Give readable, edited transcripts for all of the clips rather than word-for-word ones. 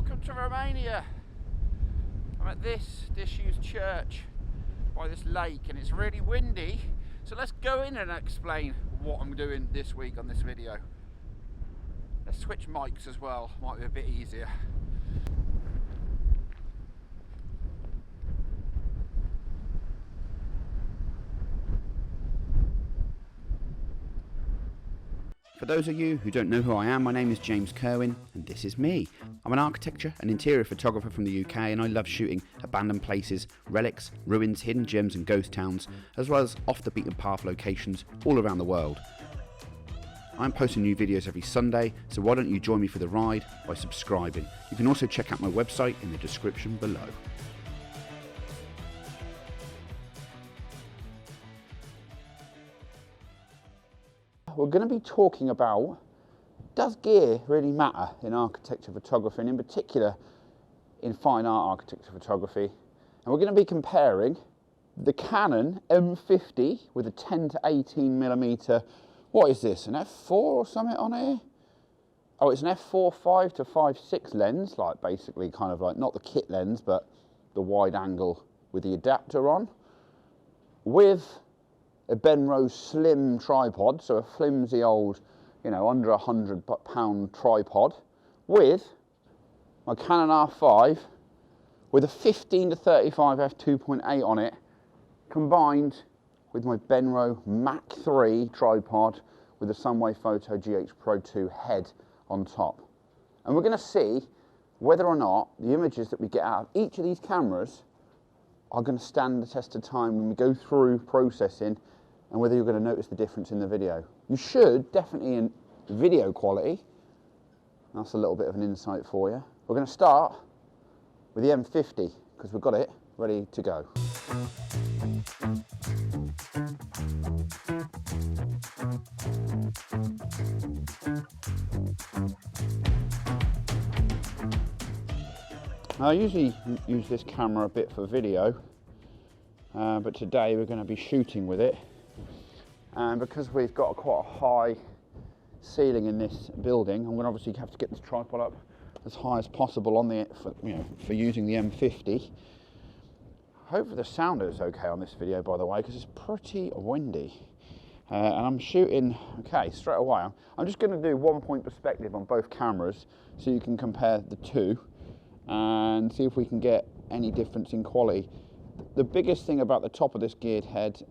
Welcome to Romania. I'm at this disused church by this lake and it's really windy, so let's go in and explain what I'm doing this week on this video. Let's switch mics as well, might be a bit easier. For those of you who don't know who I am, my name is James Kerwin and this is me. I'm an architecture and interior photographer from the UK and I love shooting abandoned places, relics, ruins, hidden gems and ghost towns, as well as off the beaten path locations all around the world. I'm posting new videos every Sunday, so why don't you join me for the ride by subscribing. You can also check out my website in the description below. We're going to be talking about, does gear really matter in architecture photography, and in particular in fine art architecture photography? And we're going to be comparing the Canon M50 with a 10 to 18 millimeter, what is this, an f4 or something on here? Oh, it's an f4 5 to 5.6 lens, like basically kind of like not the kit lens but the wide angle with the adapter on, with a Benrose slim tripod, so a flimsy old, you know, under £100 tripod, with my Canon R5 with a 15 to 35 f2.8 on it, combined with my Benrose Mark III tripod with a Sunway Photo GH Pro 2 head on top. And we're going to see whether or not the images that we get out of each of these cameras are going to stand the test of time when we go through processing, and whether you're going to notice the difference in the video. You should, definitely in video quality. That's a little bit of an insight for you. We're going to start with the M50, because we've got it ready to go. Now, I usually use this camera a bit for video, but today we're going to be shooting with it. And because we've got quite a high ceiling in this building, I'm going to obviously have to get this tripod up as high as possible on the, for using the M50. Hopefully the sound is okay on this video, by the way, because it's pretty windy. And I'm shooting, okay, straight away. I'm just going to do 1 point perspective on both cameras so you can compare the two and see if we can get any difference in quality. The biggest thing about the top of this geared head,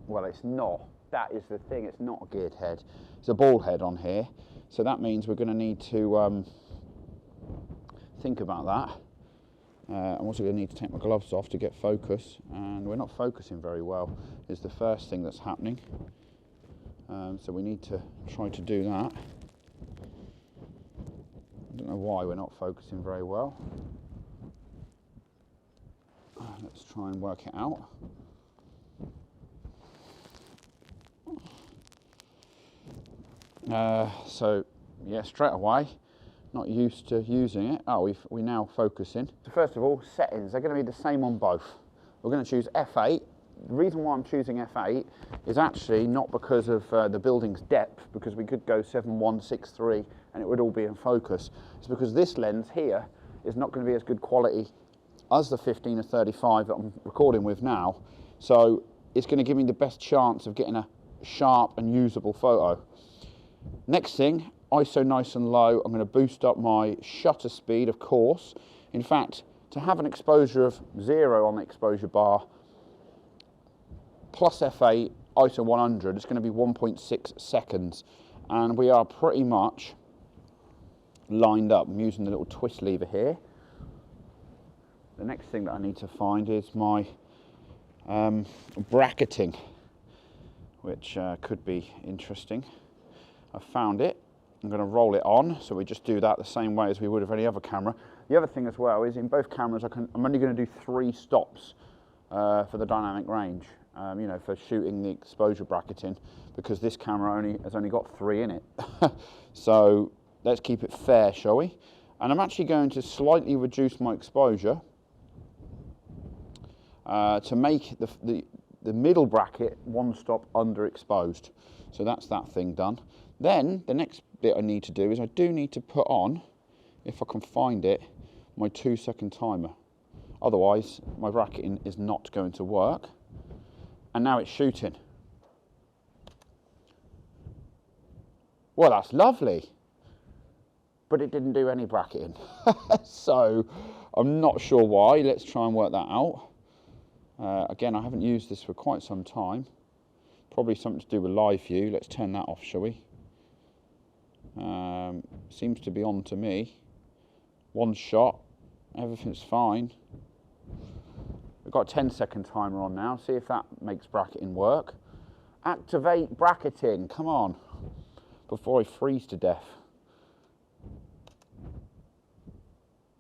well, it's not. That is the thing, it's not a geared head. It's a ball head on here. So that means we're going to need to think about that. I'm also going to need to take my gloves off to get focus. And we're not focusing very well, is the first thing that's happening. So we need to try to do that. I don't know why we're not focusing very well. Let's try and work it out. So yeah, straight away, not used to using it. Oh, we're now focusing. So first of all, settings, they're going to be the same on both. We're going to choose f8. The reason why I'm choosing f8 is actually not because of the building's depth, because we could go 7.163 and it would all be in focus. It's because this lens here is not going to be as good quality as the 15 to 35 that I'm recording with now. So it's going to give me the best chance of getting a sharp and usable photo. Next thing, ISO nice and low. I'm going to boost up my shutter speed, of course. In fact, to have an exposure of 0 on the exposure bar, plus f8, ISO 100, it's going to be 1.6 seconds. And we are pretty much lined up. I'm using the little twist lever here. The next thing that I need to find is my bracketing, which could be interesting. I found it. I'm going to roll it on, so we just do that the same way as we would with any other camera. The other thing as well is in both cameras I'm only going to do 3 stops for the dynamic range, you know, for shooting the exposure bracketing, because this camera has only got 3 in it. So let's keep it fair, shall we? And I'm actually going to slightly reduce my exposure to make the middle bracket 1 stop underexposed. So that's that thing done. Then the next bit I need to do is I do need to put on, if I can find it, my 2-second timer. Otherwise, my bracketing is not going to work. And now it's shooting. Well, that's lovely. But it didn't do any bracketing. So I'm not sure why. Let's try and work that out. Again, I haven't used this for quite some time. Probably something to do with live view. Let's turn that off, shall we? Seems to be on to me. One shot, everything's fine. We've got a 10-second timer on now. See if that makes bracketing work. Activate bracketing, come on, before I freeze to death.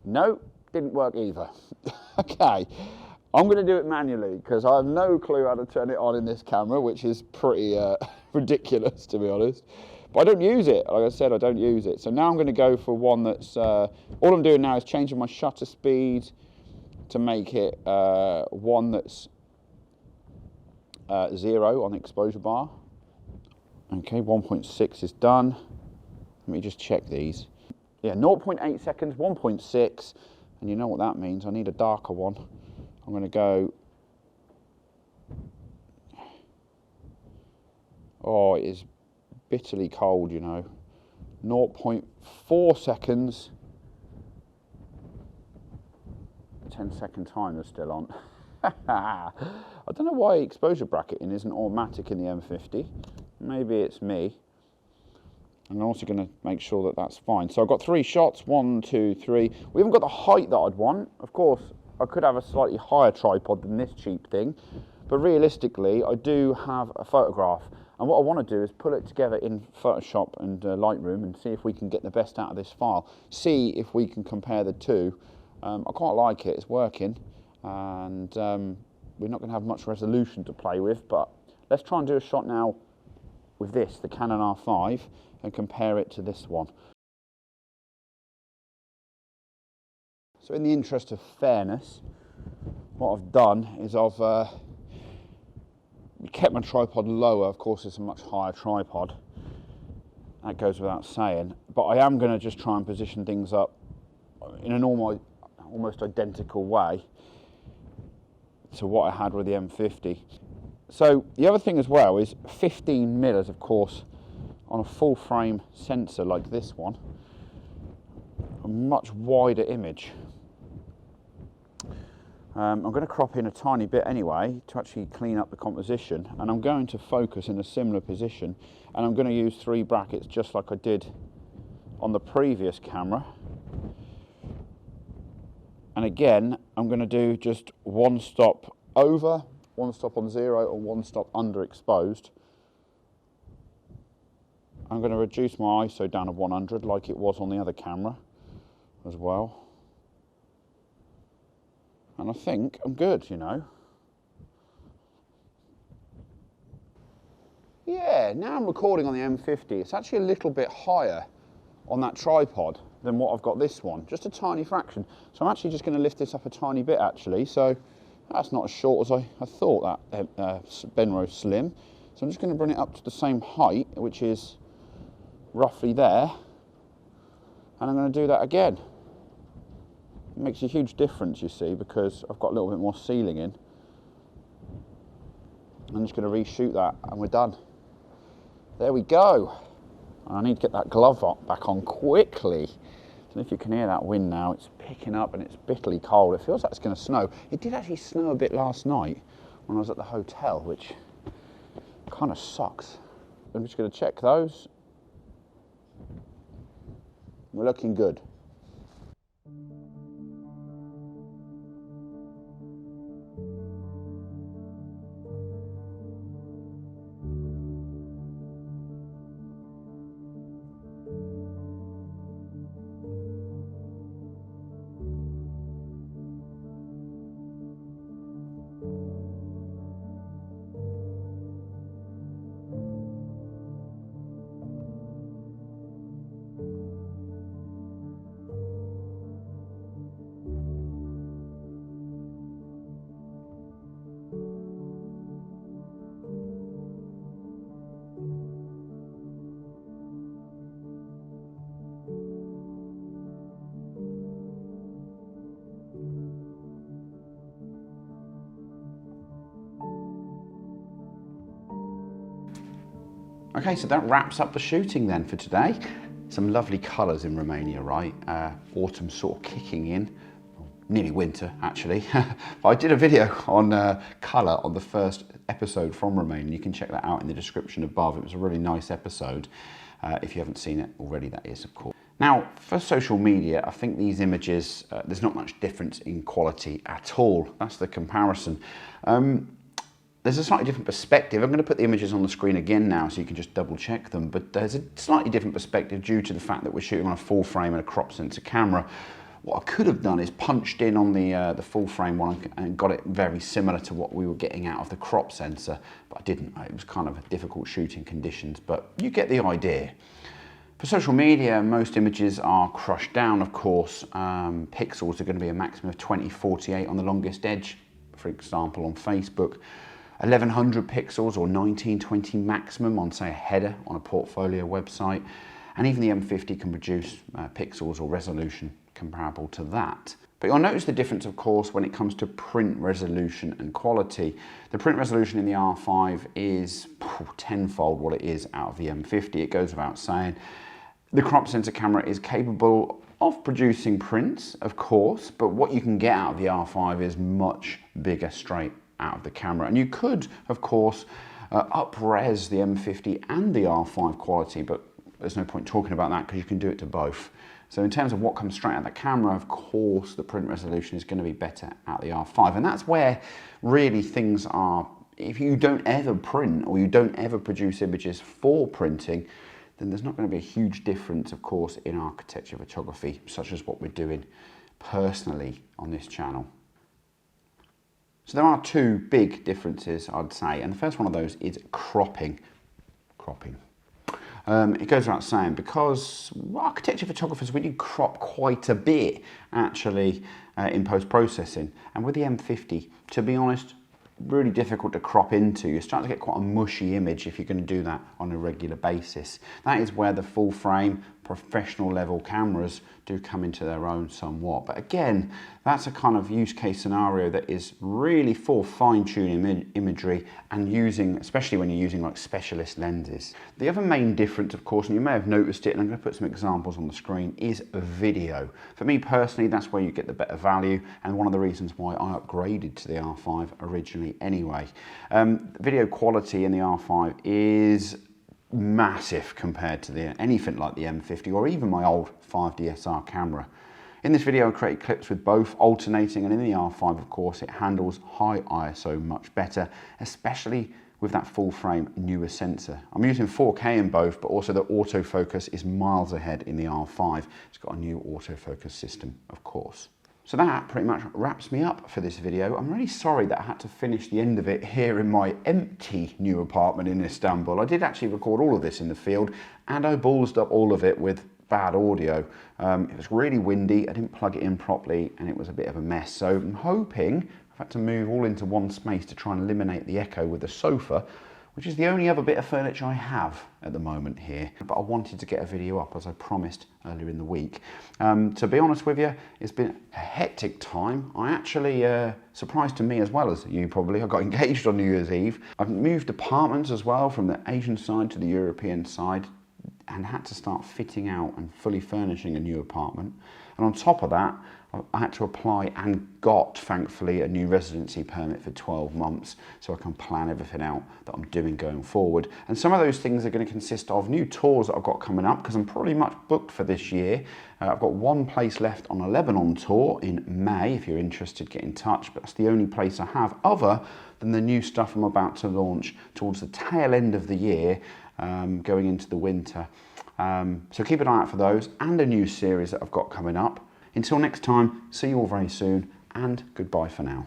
No, didn't work either. Okay, I'm going to do it manually because I have no clue how to turn it on in this camera, which is pretty ridiculous, to be honest. But I don't use it. Like I said, I don't use it. So now I'm going to go for one that's, all I'm doing now is changing my shutter speed to make it one that's 0 on the exposure bar. Okay, 1.6 is done. Let me just check these. Yeah, 0.8 seconds, 1.6, and you know what that means. I need a darker one. I'm going to go. Oh, it is bitterly cold, you know. 0.4 seconds. 10-second timer still on. I don't know why exposure bracketing isn't automatic in the M50. Maybe it's me. I'm also going to make sure that that's fine. So I've got 3 shots, 1, 2, 3. We haven't got the height that I'd want. Of course, I could have a slightly higher tripod than this cheap thing, but realistically, I do have a photograph. And what I want to do is pull it together in Photoshop and Lightroom and see if we can get the best out of this file. See if we can compare the two. I quite like it, it's working. And we're not going to have much resolution to play with, but let's try and do a shot now with this, the Canon R5, and compare it to this one. So in the interest of fairness, what I've done is I've kept my tripod lower. Of course, it's a much higher tripod. That goes without saying. But I am going to just try and position things up in an almost identical way to what I had with the M50. So the other thing as well is 15mm, of course, on a full frame sensor like this one, a much wider image. I'm going to crop in a tiny bit anyway to actually clean up the composition, and I'm going to focus in a similar position, and I'm going to use 3 brackets just like I did on the previous camera. And again, I'm going to do just 1 stop over, 1 stop on 0, and 1 stop underexposed. I'm going to reduce my ISO down to 100 like it was on the other camera as well. And I think I'm good, you know. Yeah, now I'm recording on the M50. It's actually a little bit higher on that tripod than what I've got this one, just a tiny fraction. So I'm actually just going to lift this up a tiny bit actually. So that's not as short as I thought, that Benro Slim. So I'm just going to bring it up to the same height, which is roughly there. And I'm going to do that again. It makes a huge difference, you see, because I've got a little bit more ceiling in. I'm just going to reshoot that and we're done. There we go. I need to get that glove back on quickly. I don't know if you can hear that wind now. It's picking up and it's bitterly cold. It feels like it's going to snow. It did actually snow a bit last night when I was at the hotel, which kind of sucks. I'm just going to check those. We're looking good. Okay, so that wraps up the shooting then for today. Some lovely colours in Romania, right? Autumn sort of kicking in. Nearly winter, actually. I did a video on colour on the first episode from Romania. You can check that out in the description above. It was a really nice episode. If you haven't seen it already, that is, of course. Now, for social media, I think these images, there's not much difference in quality at all. That's the comparison. There's a slightly different perspective. I'm going to put the images on the screen again now so you can just double check them, but there's a slightly different perspective due to the fact that we're shooting on a full frame and a crop sensor camera. What I could have done is punched in on the full frame one and got it very similar to what we were getting out of the crop sensor, but I didn't. It was kind of difficult shooting conditions, but you get the idea. For social media, most images are crushed down, of course. Pixels are going to be a maximum of 2048 on the longest edge, for example, on Facebook. 1100 pixels or 1920 maximum on, say, a header on a portfolio website. And even the M50 can produce pixels or resolution comparable to that. But you'll notice the difference, of course, when it comes to print resolution and quality. The print resolution in the R5 is tenfold what it is out of the M50. It goes without saying. The crop sensor camera is capable of producing prints, of course, but what you can get out of the R5 is much bigger straight out of the camera. And you could, of course, up-res the M50 and the R5 quality, but there's no point talking about that because you can do it to both. So in terms of what comes straight out of the camera, of course, the print resolution is going to be better out the R5. And that's where really things are, if you don't ever print or you don't ever produce images for printing, then there's not going to be a huge difference, of course, in architecture photography, such as what we're doing personally on this channel. So there are two big differences, I'd say, and the first one of those is cropping. It goes without saying, because architecture photographers, we do crop quite a bit, actually, in post-processing. And with the M50, to be honest, really difficult to crop into. You're starting to get quite a mushy image if you're going to do that on a regular basis. That is where the full frame, professional level cameras do come into their own somewhat. But again, that's a kind of use case scenario that is really for fine-tuning imagery and using, especially when you're using like specialist lenses. The other main difference, of course, and you may have noticed it, and I'm going to put some examples on the screen, is video. For me personally, that's where you get the better value, and one of the reasons why I upgraded to the R5 originally anyway. Video quality in the R5 is massive compared to anything like the M50 or even my old 5DSR camera. In this video I created clips with both alternating, and in the R5 of course it handles high ISO much better, especially with that full frame newer sensor. I'm using 4K in both, but also the autofocus is miles ahead in the R5. It's got a new autofocus system, of course. So that pretty much wraps me up for this video. I'm really sorry that I had to finish the end of it here in my empty new apartment in Istanbul. I did actually record all of this in the field, and I ballsed up all of it with bad audio. It was really windy, I didn't plug it in properly, and it was a bit of a mess. So I'm hoping, I've had to move all into one space to try and eliminate the echo with the sofa, which is the only other bit of furniture I have at the moment here. But I wanted to get a video up as I promised earlier in the week. To be honest with you, it's been a hectic time. I actually, surprised to me as well as you probably, I got engaged on New Year's Eve. I've moved apartments as well from the Asian side to the European side and had to start fitting out and fully furnishing a new apartment. And on top of that, I had to apply and got, thankfully, a new residency permit for 12 months so I can plan everything out that I'm doing going forward. And some of those things are going to consist of new tours that I've got coming up because I'm pretty much booked for this year. I've got one place left on a Lebanon tour in May. If you're interested, get in touch. But that's the only place I have other than the new stuff I'm about to launch towards the tail end of the year, going into the winter. So keep an eye out for those and a new series that I've got coming up. Until next time, see you all very soon, and goodbye for now.